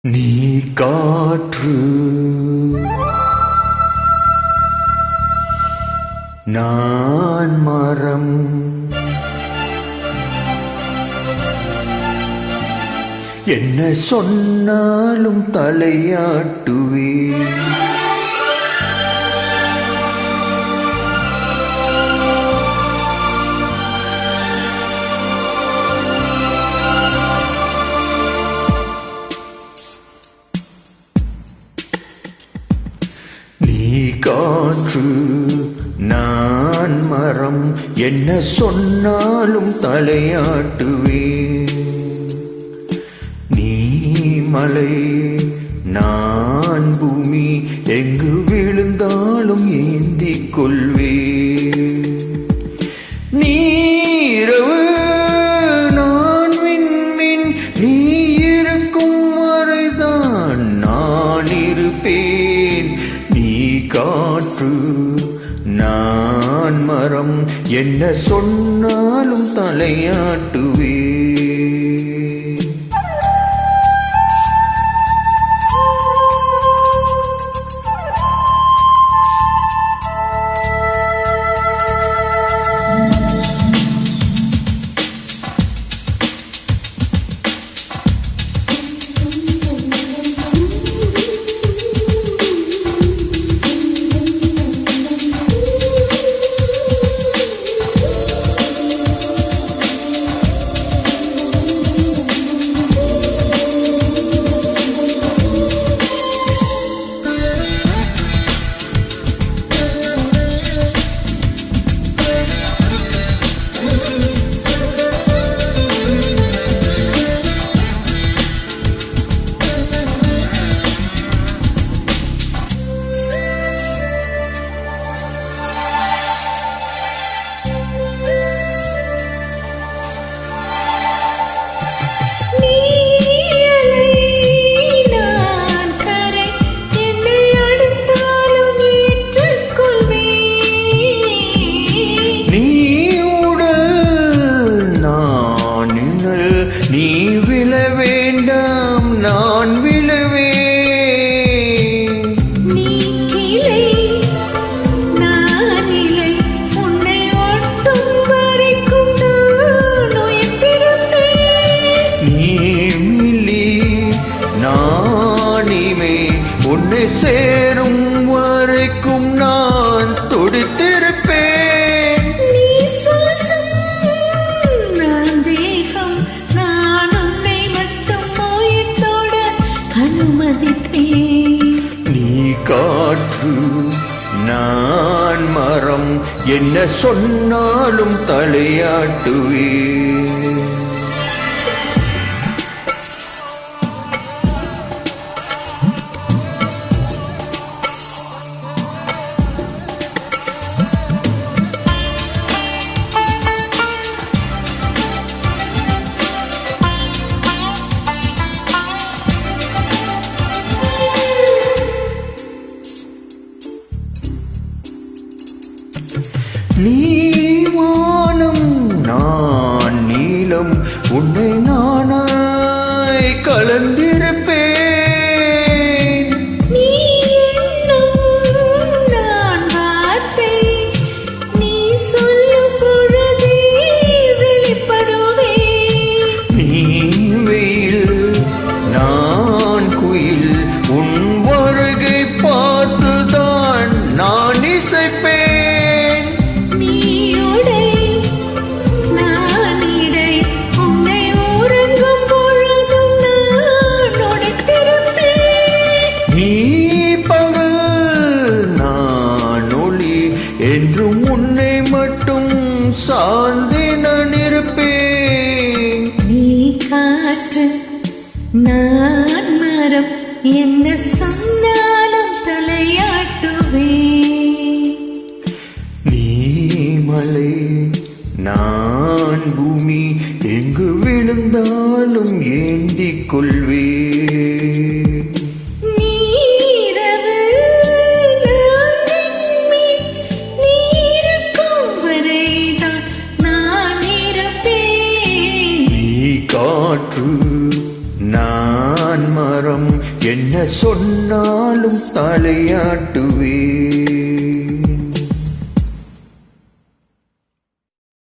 நீ காற்று நான் மரம் என்ன சொன்னாலும் தலையாட்டுவே நீ காற்று நான் மரம் என்ன சொன்னாலும் தலையாட்டுவே நீ மலை நான் பூமி எங்கு விழுந்தாலும் ஏந்திக் கொள்வே நீரவு நான் விண்மீன் நீ இருக்கும் வரைதான் நான் இருப்பேன் நீ காற்று நான் மரம் என்ன சொன்னாலும் தலையாட்டுவே நீ விழ வேண்டாம் நான் விழவே நீ கிளை நான் இலை உன்னை ஒட்டும் வரைக்கும் நான் உயர்ந்திருப்பேன் நீ மில்லி நானிமே உன்னை சேரும் வரைக்கும் நான் துடித்திருப்பேன் நீ காற்று நான் மரம் என்ன சொன்னாலும் தலையாட்டுவே நீ வானம் நான் நீலம் உன்னை நானாய் கலந்திருப்பேன் நீ என்னும் நான் வார்த்தை நீ சொல்லும் பொழுதே வெளிப்படுவேன் நீ வெயில் நான் குயில் உன் வருகை பார்த்துதான் நான் இசைப்பேன் என்றும் உன்னை மட்டும் சார்ந்து நான் இருப்பேன் நீ காற்று நான் மரம் என்ன சொன்னாலும் தலையாட்டுவே நீ மலை நான் பூமி எங்கு விழுந்தாலும் ஏந்திக் கொள்வே காற்று நான் மரம் என்ன சொன்னாலும் தலையாட்டுவே.